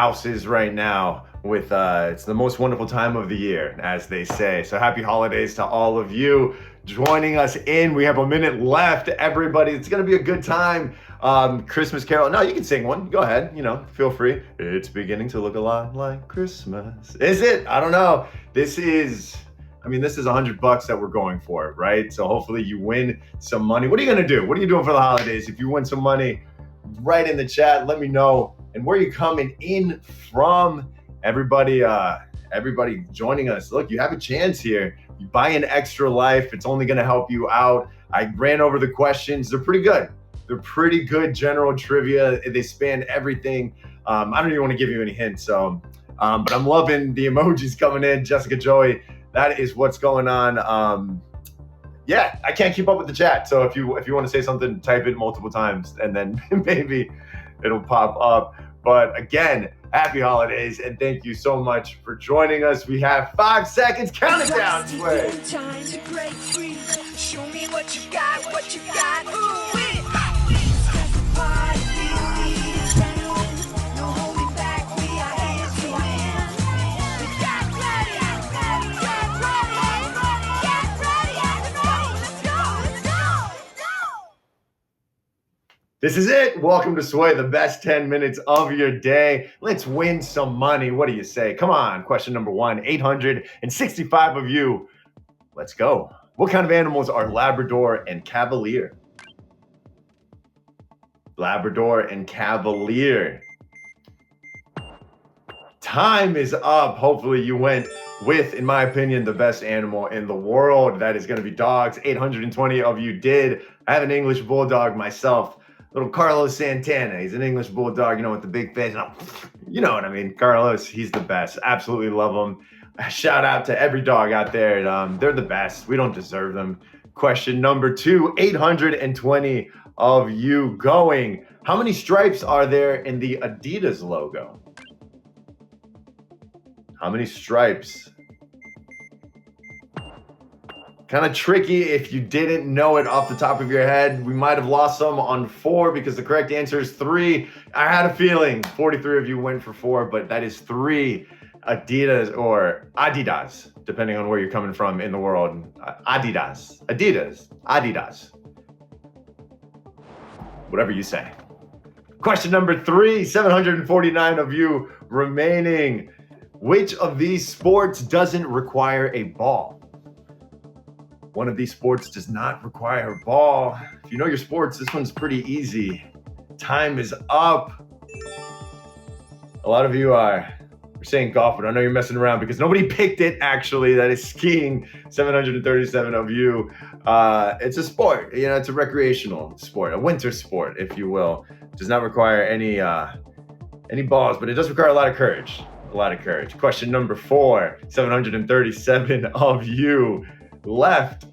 houses right now with it's the most wonderful time of the year, as they say. So happy holidays to all of you joining us in. We have a minute left, everybody. It's gonna be a good time. Christmas Carol. No, you can sing one. Go ahead. Feel free. It's beginning to look a lot like Christmas. Is it? I don't know. This is $100 that we're going for, right? So hopefully you win some money. What are you gonna do? What are you doing for the holidays? If you win some money, write in the chat. Let me know. And where you coming in from? Everybody joining us. Look, you have a chance here. You buy an extra life. It's only gonna help you out. I ran over the questions. They're pretty good. They're pretty good general trivia. They span everything. I don't even want to give you any hints. So, but I'm loving the emojis coming in. Jessica Joey, that is what's going on. Yeah, I can't keep up with the chat. So if you want to say something, type it multiple times, and then maybe it'll pop up. But again, happy holidays, and thank you so much for joining us. We have 5 seconds. Count it down, Sway. Show me what you got, what you got. Ooh, This is it. Welcome to Sway, the best 10 minutes of your day. Let's win some money. What do you say? Come on. Question number 1, 865 of you. Let's go. What kind of animals are Labrador and Cavalier? Labrador and Cavalier. Time is up. Hopefully you went with, in my opinion, the best animal in the world. That is going to be dogs. 820 of you did. I have an English bulldog myself. Little Carlos Santana. He's an English bulldog, with the big face. You know what I mean. Carlos, he's the best. Absolutely love him. Shout out to every dog out there. They're the best. We don't deserve them. Question number 2, 820 of you going. How many stripes are there in the Adidas logo? How many stripes? Kind of tricky if you didn't know it off the top of your head. We might have lost some on 4 because the correct answer is 3. I had a feeling 43 of you went for 4, but that is 3 Adidas or Adidas, depending on where you're coming from in the world. Adidas. Whatever you say. Question number 3, 749 of you remaining. Which of these sports doesn't require a ball? One of these sports does not require a ball. If you know your sports, this one's pretty easy. Time is up. A lot of you are saying golf, but I know you're messing around because nobody picked it, actually. That is skiing. 737 of you. It's a sport. It's a recreational sport, a winter sport, if you will. It does not require any balls, but it does require a lot of courage. Question number 4, 737 of you left.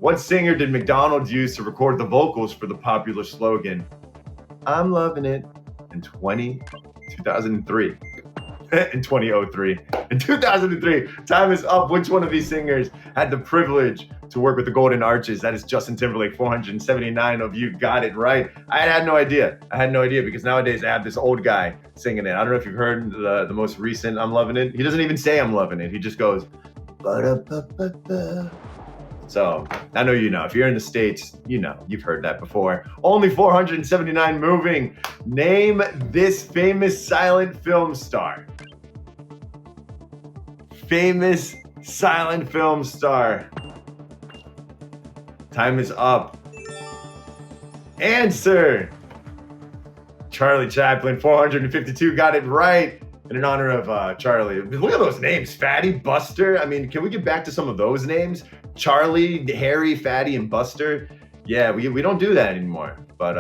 What singer did McDonald's use to record the vocals for the popular slogan, "I'm loving it," in 2003? In 2003. In 2003. Time is up. Which one of these singers had the privilege to work with the Golden Arches? That is Justin Timberlake. 479 of you got it right. I had no idea because nowadays I have this old guy singing it. I don't know if you've heard the most recent "I'm Loving It." He doesn't even say "I'm loving it." He just goes, ba-da-ba-ba-ba. So I know if you're in the States, you've heard that before. Only 479 moving. Name this famous silent film star. Famous silent film star. Time is up. Answer. Charlie Chaplin. 452 got it right. In honor of Charlie. Look at those names. Fatty, Buster. Can we get back to some of those names? Charlie, Harry, Fatty, and Buster. Yeah, we don't do that anymore. But,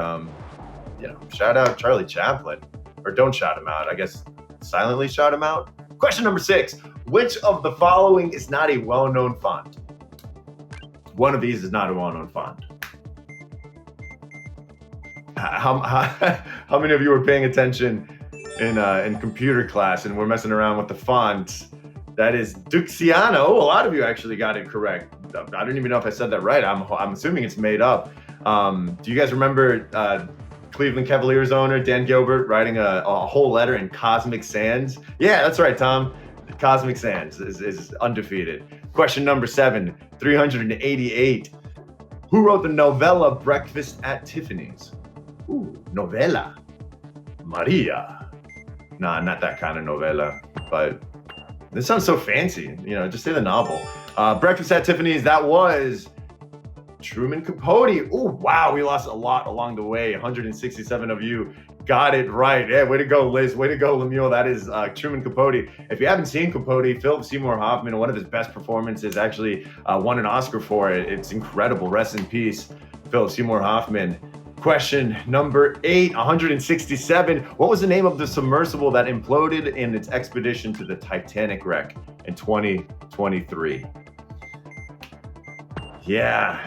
shout out Charlie Chaplin. Or don't shout him out. I guess silently shout him out. Question number 6. Which of the following is not a well-known font? One of these is not a well-known font. How many of you were paying attention in computer class and we're messing around with the fonts? That is Duxiano. A lot of you actually got it correct. I don't even know if I said that right. I'm assuming it's made up. Do you guys remember Cleveland Cavaliers owner Dan Gilbert writing a whole letter in Cosmic Sands. Yeah, that's right, Tom. Cosmic Sands is undefeated. Question number 7, 388. Who wrote the novella Breakfast at Tiffany's? Ooh, novella. Maria. Nah, not that kind of novella, but this sounds so fancy. Just say the novel. Breakfast at Tiffany's, that was Truman Capote. Oh, wow, we lost a lot along the way. 167 of you got it right. Yeah, way to go, Liz. Way to go, Lemuel. That is Truman Capote. If you haven't seen Capote, Philip Seymour Hoffman, one of his best performances, actually won an Oscar for it. It's incredible. Rest in peace, Philip Seymour Hoffman. Question number 8, 167. What was the name of the submersible that imploded in its expedition to the Titanic wreck in 2023? Yeah.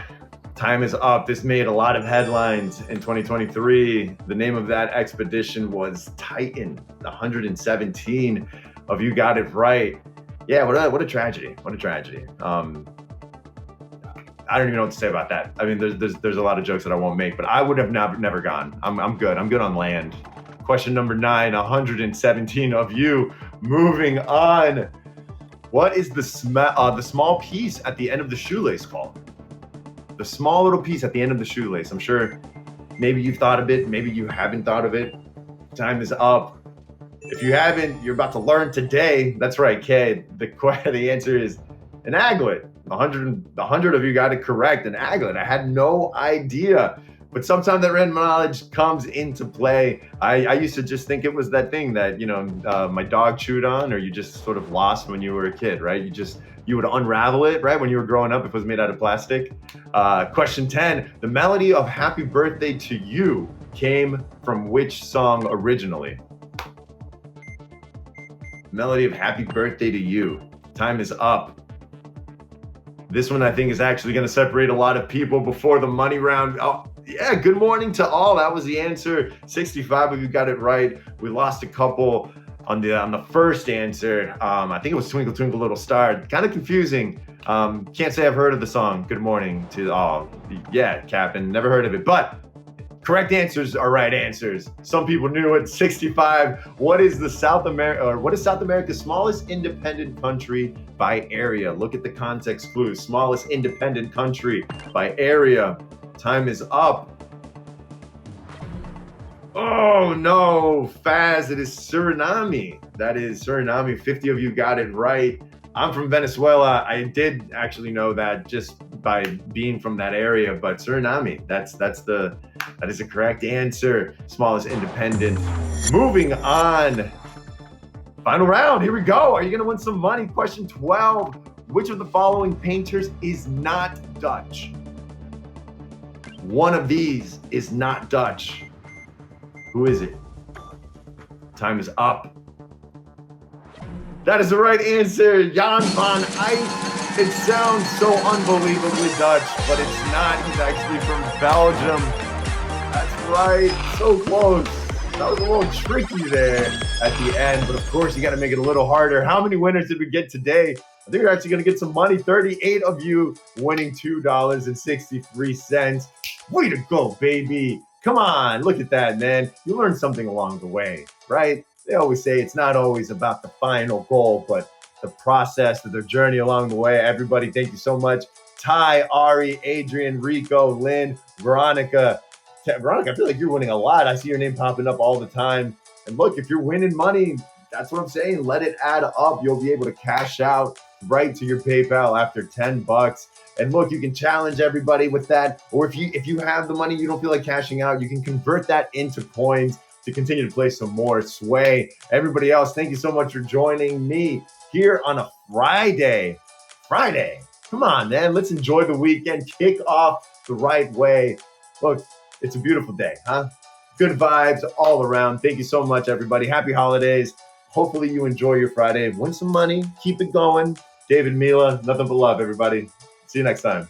Time is up. This made a lot of headlines in 2023. The name of that expedition was Titan. 117 of you got it right. Yeah, what a tragedy. What a tragedy. I don't even know what to say about that. I mean, there's a lot of jokes that I won't make, but I would have never gone. I'm good. I'm good on land. Question number 9, 117 of you. Moving on. What is the small piece at the end of the shoelace called? The small little piece at the end of the shoelace. I'm sure maybe you've thought of it, maybe you haven't thought of it. Time is up. If you haven't, you're about to learn today. That's right, Kay. The answer is an aglet. 100 of you got it correct. An aglet. I had no idea. But sometimes that random knowledge comes into play. I used to just think it was that thing that, my dog chewed on, or you just sort of lost when you were a kid, right? You would unravel it, right? When you were growing up, if it was made out of plastic. Question 10, the melody of Happy Birthday to You came from which song originally? Melody of Happy Birthday to You. Time is up. This one I think is actually going to separate a lot of people before the money round. Oh, yeah, good morning to all. That was the answer. 65 of you got it right. We lost a couple on the first answer. I think it was Twinkle Twinkle Little Star. Kind of confusing. Can't say I've heard of the song. Good morning to all. Yeah, Captain, never heard of it. But correct answers are right answers. Some people knew it. 65. What is South America's smallest independent country by area? Look at the context clues. Smallest independent country by area. Time is up. Oh no, Faz, it is Suriname. That is Suriname. 50 of you got it right. I'm from Venezuela. I did actually know that just by being from that area, but Suriname, that is the correct answer. Smallest independent. Moving on. Final round, here we go. Are you gonna win some money? Question 12. Which of the following painters is not Dutch? One of these is not Dutch. Who is it? Time is up. That is the right answer, Jan van Eyck. It sounds so unbelievably Dutch, but it's not. He's actually from Belgium. That's right, so close. That was a little tricky there at the end, but of course you got to make it a little harder. How many winners did we get today? I think we're actually going to get some money. 38 of you winning $2.63. Way to go, baby. Come on, look at that, man. You learned something along the way, right? They always say it's not always about the final goal, but the process, the journey along the way. Everybody, thank you so much. Ty, Ari, Adrian, Rico, Lynn, Veronica. Veronica, I feel like you're winning a lot. I see your name popping up all the time. And look, if you're winning money, that's what I'm saying. Let it add up. You'll be able to cash out right to your PayPal after $10. And look, you can challenge everybody with that. Or if you have the money, you don't feel like cashing out, you can convert that into coins to continue to play some more Sway. Everybody else, thank you so much for joining me here on a Friday. Come on, man. Let's enjoy the weekend. Kick off the right way. Look, it's a beautiful day, huh? Good vibes all around. Thank you so much, everybody. Happy holidays. Hopefully you enjoy your Friday. Win some money. Keep it going. David, Mila, nothing but love, everybody. See you next time.